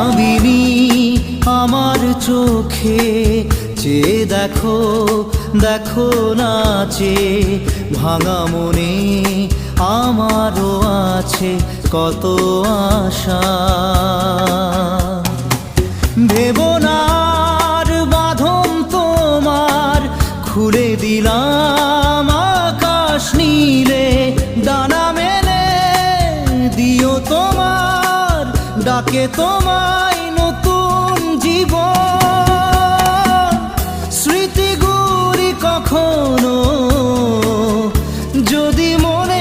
ভাবিনি আমার চোখে চেয়ে দেখো, দেখো নাচে ভাঙা মনে আমারও আছে কত আশা। ভেবো না আর বাঁধন তোমার, খুলে দিলাম আকাশ নীলে, ডানা মেলে দিও তোমার ডাকে তোমায় নতুন জীবন। স্মৃতিগুলি কখনো যদি মনে